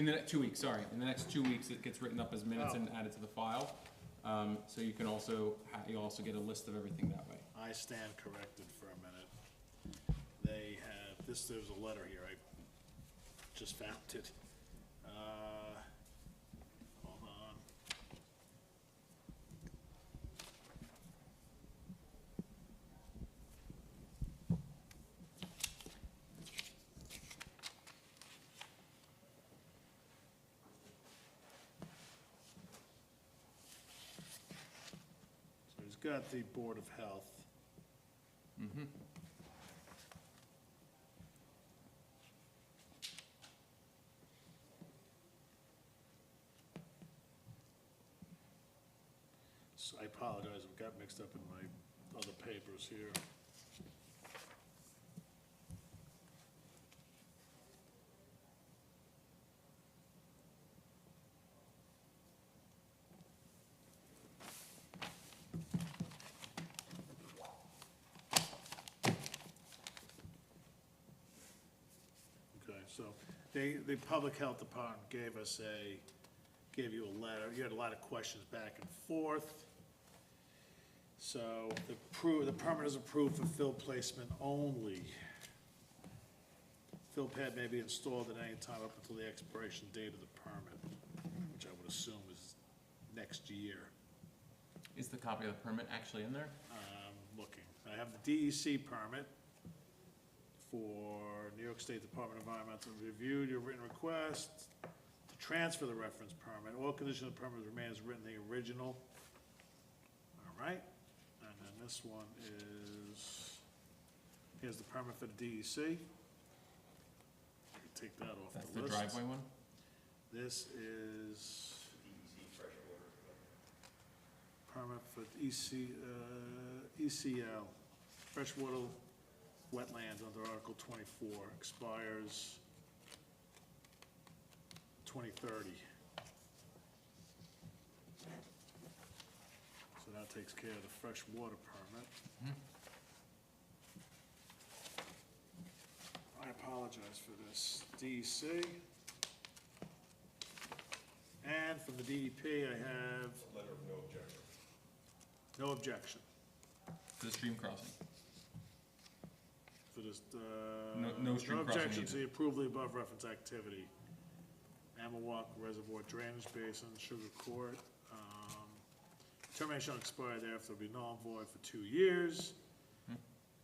the next 2 weeks, sorry. In the next 2 weeks, it gets written up as minutes Oh. and added to the file. So you can also, you'll also get a list of everything that way. I stand corrected for a minute. They have, there was a letter here, I just found it. Hold on. So he's got the Board of Health. So I apologize, I've got mixed up in my other papers here. Okay, so the Public Health Department gave you a letter, you had a lot of questions back and forth. So the permit is approved for fill placement only. Fill pad may be installed at any time up until the expiration date of the permit, which I would assume is next year. Is the copy of the permit actually in there? Looking, I have the DEC permit for New York State Department of Environmental Review, your written request to transfer the reference permit. All conditions of the permit remain as written, the original. All right, and then this one is, here's the permit for the DEC. I can take that off That's the the list. driveway one? This is permit for ECL, freshwater wetlands under Article 24, expires 2030. So that takes care of the freshwater permit. I apologize for this. DEC. And from the DEP, I have Letter of no objection. no objection For the stream crossing. for this, No stream no crossing objection either. to the approval of the above reference activity. Mahopac Reservoir Drainage Basin, Sugar Court. Termination will expire thereafter, will be null and void for 2 years.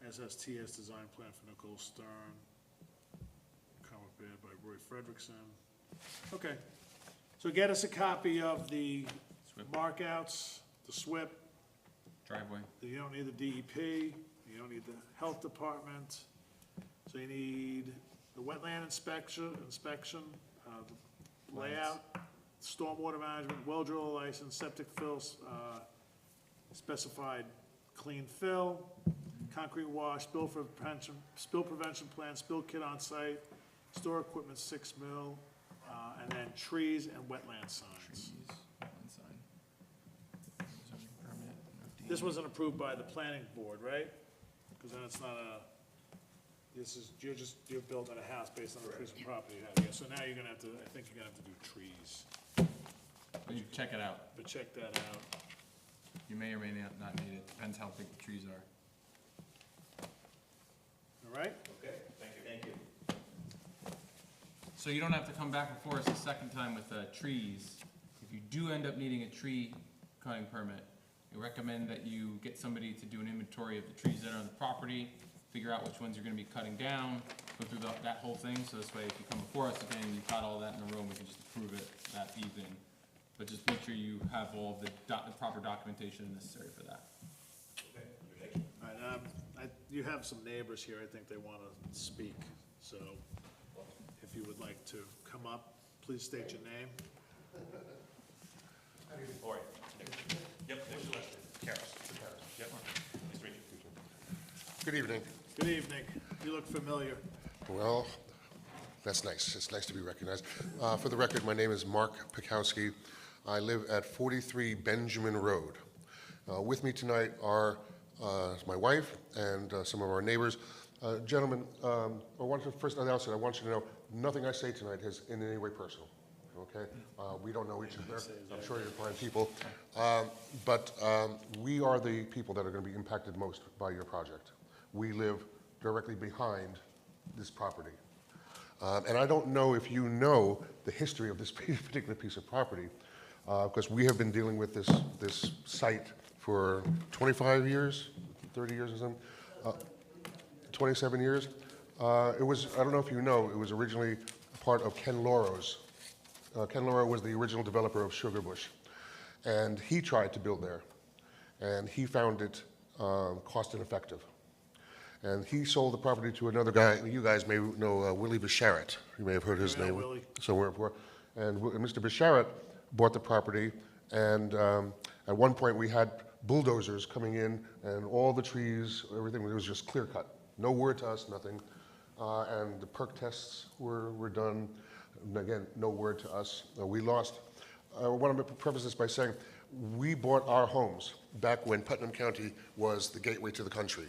SSTS design plan for Nicole Stern. Comment bid by Roy Frederickson. Okay, so get us a copy of the SWIP. markouts, the SWIP. Driveway. You don't need the DEP, you don't need the health department. So you need the wetland inspection, the layout, stormwater management, well driller license, septic fills, specified clean fill, concrete wash, spill prevention plan, spill kit on site, store equipment 6 mil, and then trees and wetland signs. Trees, one sign. Zoning permit, no deed. This wasn't approved by the planning board, right? Because then it's not you're building a house based on a piece of property you have here. So now you're gonna have to, I think you're gonna have to do trees, But you check it out. but check that out. You may or may not need it, depends how big the trees are. All right? Okay, thank you. Thank you. So you don't have to come back before us a second time with trees. If you do end up needing a tree cutting permit, we recommend that you get somebody to do an inventory of the trees that are on the property, figure out which ones you're gonna be cutting down, go through that whole thing, so this way if you come before us again, you've got all that in a row, we can just approve it that evening. But just make sure you have all of the proper documentation necessary for that. Okay, thank you. All right, you have some neighbors here, I think they wanna speak, so if you would like to come up, please state your name. All right. Yep, there's the last name. Karis. Yep. Nice to meet you. Good evening. Good evening, you look familiar. Well, that's nice. It's nice to be recognized. For the record, my name is Mark Pikowski. I live at 43 Benjamin Road. With me tonight are my wife and some of our neighbors. Gentlemen, I want to first announce that I want you to know nothing I say tonight is in any way personal. Okay? We don't know each other. I'm sure you're fine people. But we are the people that are going to be impacted most by your project. We live directly behind this property. And I don't know if you know the history of this particular piece of property, because we have been dealing with this site for 25 years, 30 years or something, 27 years. It was, I don't know if you know, it was originally part of Ken Loro's. Ken Loro was the original developer of Sugarbush, and he tried to build there, and he found it cost ineffective. And he sold the property to another guy, you guys may know Willie Bisharat. You may have heard his I know name Willie. somewhere before. And Mr. Bisharat bought the property, and at one point we had bulldozers coming in, and all the trees, everything, it was just clear cut. No word to us, nothing. And the perk tests were done, and again, no word to us. We lost. I want to preface this by saying, we bought our homes back when Putnam County was the gateway to the country.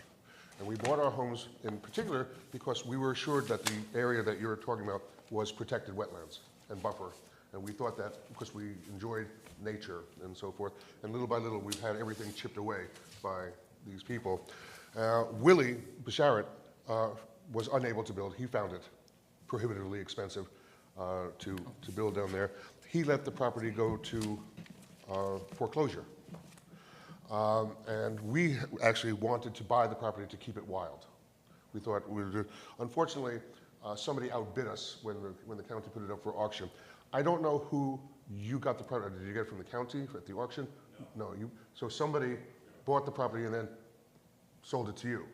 And we bought our homes in particular because we were assured that the area that you're talking about was protected wetlands and buffer. And we thought that because we enjoyed nature and so forth. And little by little, we've had everything chipped away by these people. Willie Bisharat was unable to build. He found it prohibitively expensive to build down there. He let the property go to foreclosure. And we actually wanted to buy the property to keep it wild. We thought we would. Unfortunately, somebody outbid us when the county put it up for auction. I don't know who you got the property. Did you get it from the county at the auction? No. So somebody bought the property and then sold it to you.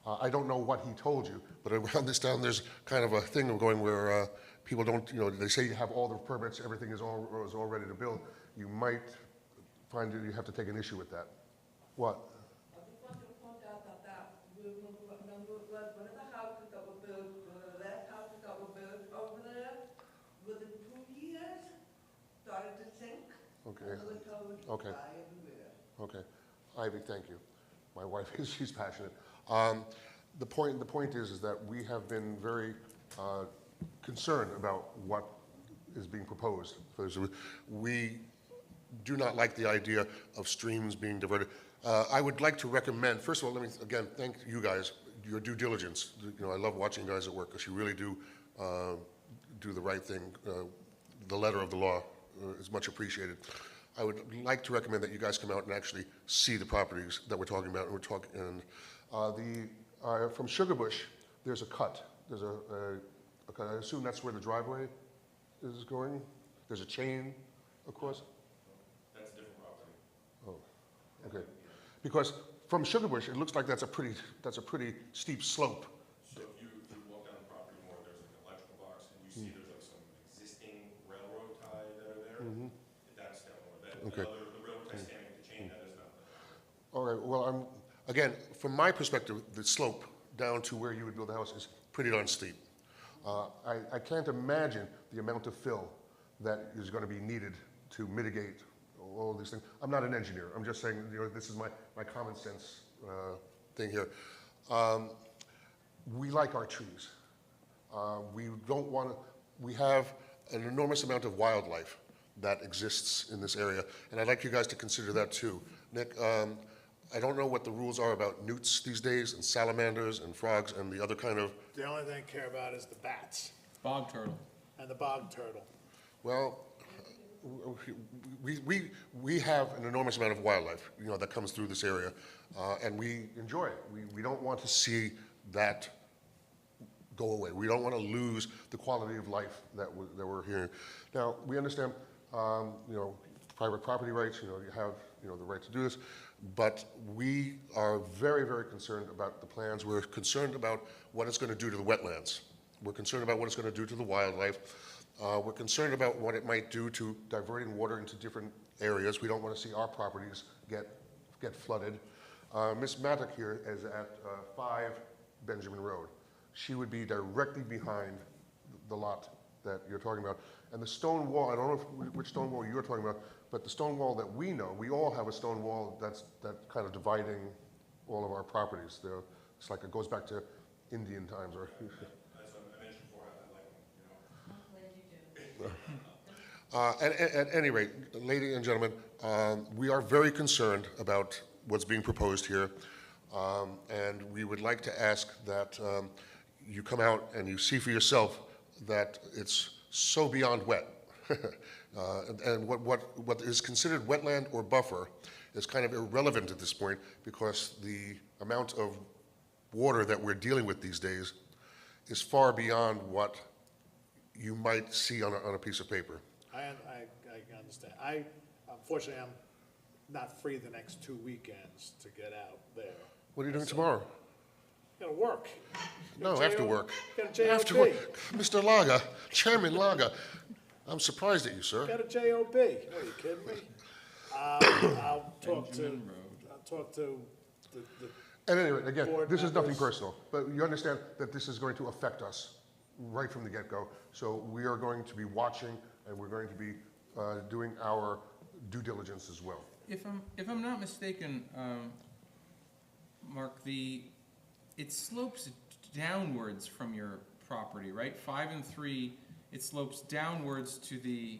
I don't know what he told you, but around this town there's kind of a thing of going where people don't, they say you have all the permits, everything is all ready to build. You might find that you have to take an issue with that. What? I just want to point out that one of the houses that were built, the last houses that were built over there, within 2 years, started to sink. Okay. And they were told to Okay. die everywhere. Okay. Ivy, thank you. My wife she's passionate. The point is that we have been very concerned about what is being proposed. We do not like the idea of streams being diverted. I would like to recommend, first of all, let me again thank you guys, your due diligence. You know, I love watching you guys at work because you really do do the right thing. The letter of the law is much appreciated. I would like to recommend that you guys come out and actually see the properties that we're talking about. And we're talking, and from Sugarbush, there's a cut. There's a cut. I assume that's where the driveway is going. There's a chain across. That's a different property. Oh, okay. Because from Sugarbush, it looks like that's a pretty steep slope. So if you walk down the property more, there's like an electrical box, and you see there's like some existing railroad tie that are there. That's down there. Okay. The railroad tie standing at the chain, that is not there. All right, well, again, from my perspective, the slope down to where you would build the house is pretty darn steep. I can't imagine the amount of fill that is going to be needed to mitigate all these things. I'm not an engineer. I'm just saying, you know, this is my common sense thing here. We like our trees. We don't want to, we have an enormous amount of wildlife that exists in this area, and I'd like you guys to consider that too. Nick, I don't know what the rules are about newts these days, and salamanders, and frogs, and the other kind of, The only thing I care about is the bats Bog turtle. and the bog turtle. well, we have an enormous amount of wildlife, you know, that comes through this area, and we enjoy it. We don't want to see that go away. We don't want to lose the quality of life that we're hearing. Now, we understand, you know, private property rights, you know, you have, you know, the right to do this, but we are very, very concerned about the plans. We're concerned about what it's going to do to the wetlands. We're concerned about what it's going to do to the wildlife. We're concerned about what it might do to diverting water into different areas. We don't want to see our properties get flooded. Ms. Maddock here is at 5 Benjamin Road. She would be directly behind the lot that you're talking about. And the stone wall, I don't know which stone wall you're talking about, but the stone wall that we know, we all have a stone wall that's kind of dividing all of our properties. It's like it goes back to Indian times. Or That's what I mentioned before, I like them, you know. I'm glad you do. At any rate, ladies and gentlemen, we are very concerned about what's being proposed here. And we would like to ask that you come out and you see for yourself that it's so beyond wet. And what is considered wetland or buffer is kind of irrelevant at this point because the amount of water that we're dealing with these days is far beyond what you might see on a piece of paper. I understand. Unfortunately, I'm not free the next 2 weekends to get out there. What are you doing tomorrow? Gotta work. No, after work. Got a JOB. After work. Mr. Laga, Chairman Laga, I'm surprised at you, sir. Got a JOB. What, are you kidding me? I'll talk to the At any rate, again, Board this is nothing members. personal, but you understand that this is going to affect us right from the get-go. So we are going to be watching, and we're going to be doing our due diligence as well. If I'm not mistaken, Mark, it slopes downwards from your property, right? 5 and 3, it slopes downwards to the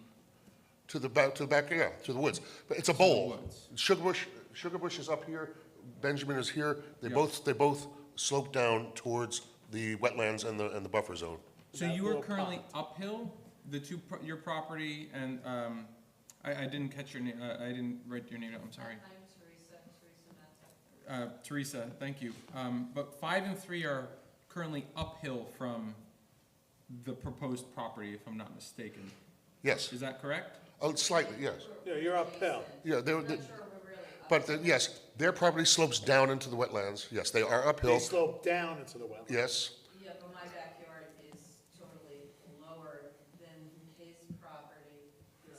To the back, yeah, to the woods. But it's a bowl. woods. Sugarbush is up here, Benjamin is here. They Yeah. both slope down towards the wetlands and the buffer zone. So That you are little currently pond. uphill, your property, and I didn't catch your name. I didn't write your name down. I'm sorry. I'm Teresa Matta. Teresa, thank you. But 5 and 3 are currently uphill from the proposed property, if I'm not mistaken. Yes, Is that correct? oh, slightly, yes. Yeah, you're uphill. Yeah, I'm not sure we're really up. but yes, their property slopes down into the wetlands. Yes, they are They uphill. slope down into the wetland. Yes, Yeah, but my backyard is totally lower than his property.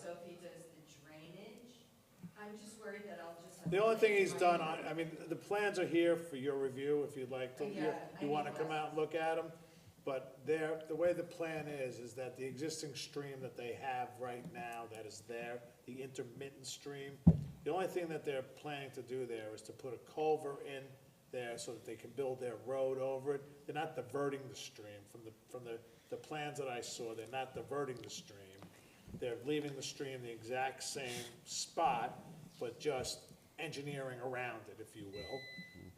So if he does the drainage, I'm just worried that I'll just have. The to only thing wait he's for done my- on, I mean, the plans are here for your review, if you'd like to, Yeah, you I wanna need come less. out and look at them. But the way the plan is that the existing stream that they have right now that is there, the intermittent stream, the only thing that they're planning to do there is to put a culvert in there so that they can build their road over it. They're not diverting the stream from the plans that I saw, they're not diverting the stream. They're leaving the stream the exact same spot, but just engineering around it, if you will.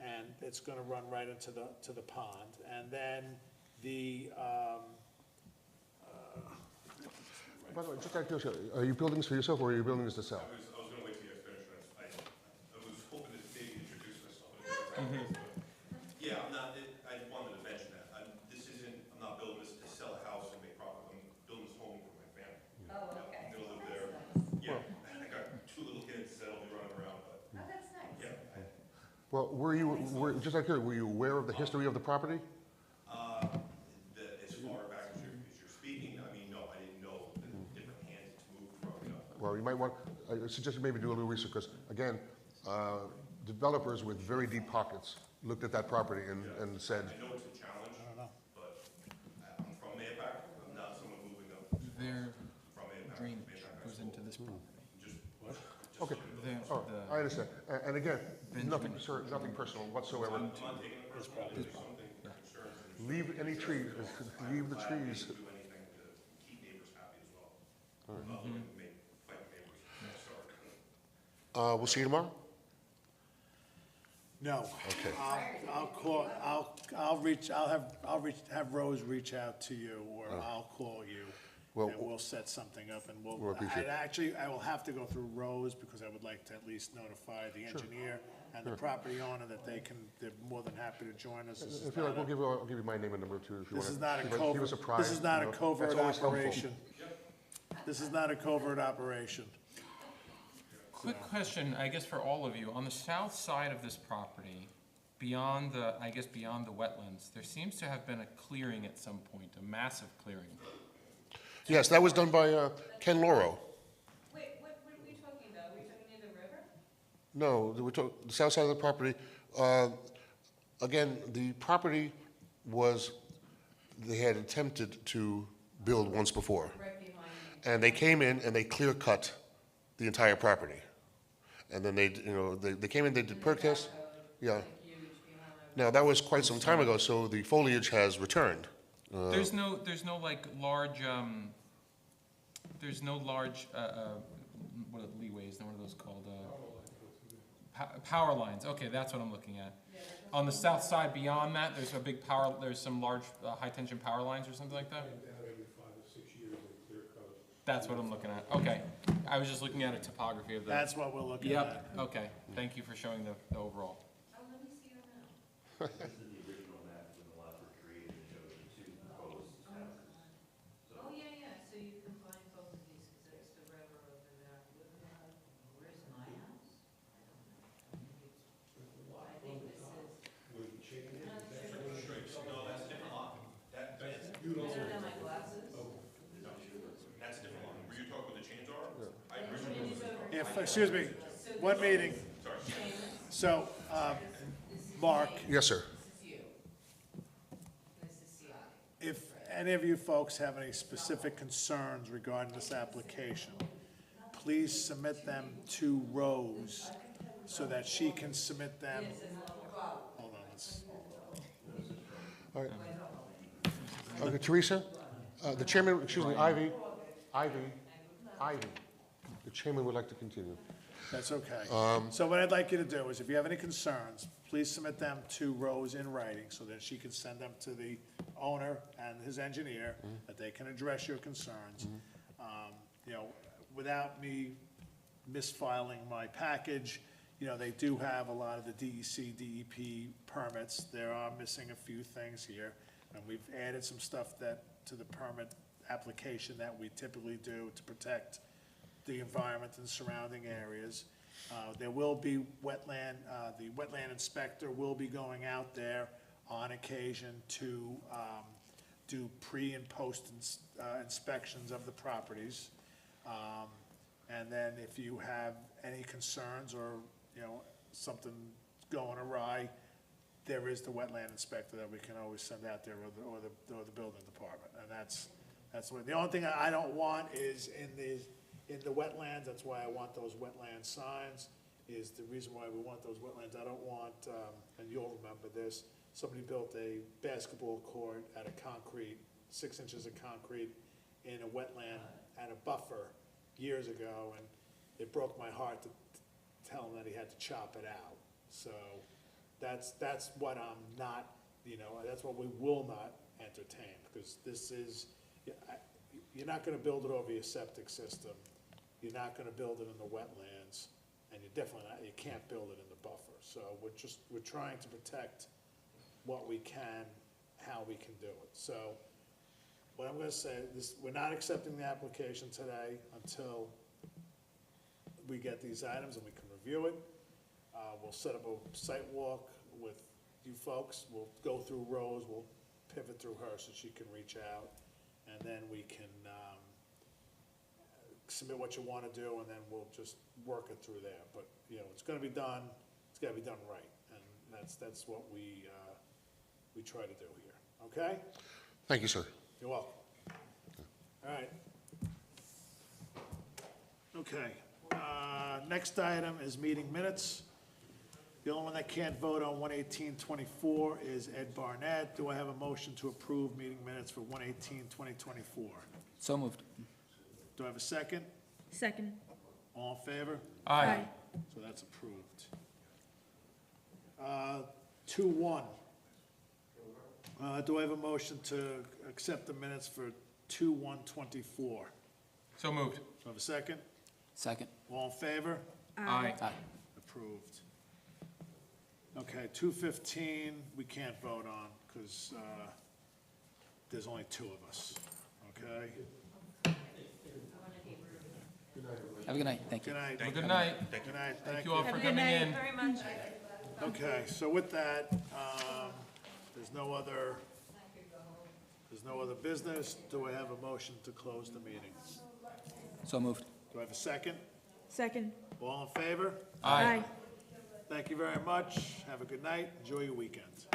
And it's gonna run right into the pond. And then the, By the way, just out of curiosity, are you building this for yourself or are you building this to sell? I was gonna wait till you guys finish, I was hoping to maybe introduce myself. Yeah, I'm not, I wanted to mention that, I'm not building this to sell a house and make profit, I'm building this home for my family. Oh, okay. I'm gonna live there, yeah, I got 2 little kids that'll be running around, but, Oh, that's nice. yeah. Well, just out of curiosity, were you aware of the history of the property? As far back as you're speaking, I mean, no, I didn't know the different hands it's moved from, you know. Well, you might want, I suggest you maybe do a little research, because again, developers with very deep pockets looked at that property and said, I know it's a challenge, but I'm from Mahopac, I'm not someone moving up Their from Mahopac. drainage goes into this property. okay, Their- all right, the- I understand. And again, nothing personal whatsoever. I'm not taking it personally, there's something concerns, and Leave any trees, leave the trees. do anything to keep neighbors happy as well. I'm not looking to make, fight neighbors, sorry. We'll see you tomorrow? no. Okay. I'll call, have Rose reach out to you, or I'll call you. Well- And we'll set something up, and We'll appreciate it. I will have to go through Rose, because I would like to at least notify the engineer and the property owner that they're more than happy to join us. This is If you like, not I'll give you my name and number too, if you want This to. is not a Give us a covert, prize, this is not you a know, covert that's always helpful. operation. This is not a covert operation. Quick question, I guess for all of you, on the south side of this property, beyond the wetlands, there seems to have been a clearing at some point, a massive clearing. Yes, that was done by Ken Loro. Wait, what are we talking about? Are we talking near the river? No, the south side of the property, again, the property was, they had attempted to build once before. Right behind me. And they came in and they clear cut the entire property. And then they came in, they did perk tests. Yeah. Huge behind Now, that was quite some time ago, so the foliage has returned. There's no like large, what are the leeways, what are those called? Power lines, okay, that's what I'm looking at. On the south side beyond that, there's some large, high-tension power lines or something like that? That's what I'm looking at, okay. I was just looking at a topography of the. That's what we're looking at. Yep, okay, thank you for showing the overall. Oh, let me see it now. Oh, yeah, so you combine both of these, because there's the river over there. Where's my house? I think this is. No, that's a different lot. I don't have my glasses. That's a different lot. Were you talking where the chains are? I agree. If, excuse me, one meeting. So, Mark, Yes, sir. This is you. This is CI. if any of you folks have any specific concerns regarding this application, please submit them to Rose so that she can submit them. Hold on, let's, All right. Okay, Teresa, the chairman, excuse me, Ivy, the chairman would like to continue. that's okay. So what I'd like you to do is, if you have any concerns, please submit them to Rose in writing so that she can send them to the owner and his engineer, that they can address your concerns. You know, without me misfiling my package, you know, they do have a lot of the DEC, DEP permits. There are missing a few things here, and we've added some stuff to the permit application that we typically do to protect the environment and surrounding areas. There will be the wetland inspector will be going out there on occasion to do pre and post inspections of the properties. And then if you have any concerns or, you know, something going awry, there is the wetland inspector that we can always send out there, or the building department. And that's what, the only thing I don't want is in the wetlands, that's why I want those wetland signs, is the reason why we want those wetlands. I don't want, and you'll remember this, somebody built a basketball court out of concrete, 6 inches of concrete in a wetland at a buffer years ago, and it broke my heart to tell him that he had to chop it out. So that's what I'm not, you know, that's what we will not entertain, because this is, you're not gonna build it over your septic system, you're not gonna build it in the wetlands, and you're definitely not, you can't build it in the buffer. So we're trying to protect what we can, how we can do it. So what I'm gonna say, we're not accepting the application today until we get these items and we can review it. We'll set up a site walk with you folks, we'll go through Rose, we'll pivot through her so she can reach out, and then we can, submit what you wanna do, and then we'll just work it through there. But, you know, it's gonna be done, it's gotta be done right, and that's what we try to do here, okay? Thank you, sir. You're welcome. All right. Okay, next item is meeting minutes. The only one that can't vote on 1/18/24 is Ed Barnett. Do I have a motion to approve meeting minutes for 1/18/2024? So moved. Do I have a second? Second. All in favor? Aye. So that's approved. 2-1. Do I have a motion to accept the minutes for 2/1/24? So moved. Do I have a second? Second. All in favor? Aye. Aye. Approved. Okay, 2:15, we can't vote on, because there's only 2 of us, okay? Have a good night. Thank you. Good night. Well, good night. Good night, Thank you all Have for a good coming night. in. Very much. Okay, so with that, there's no other business. Do I have a motion to close the meeting? So moved. Do I have a second? Second. All in favor? Aye. Thank you very much. Have a good night. Enjoy your weekend.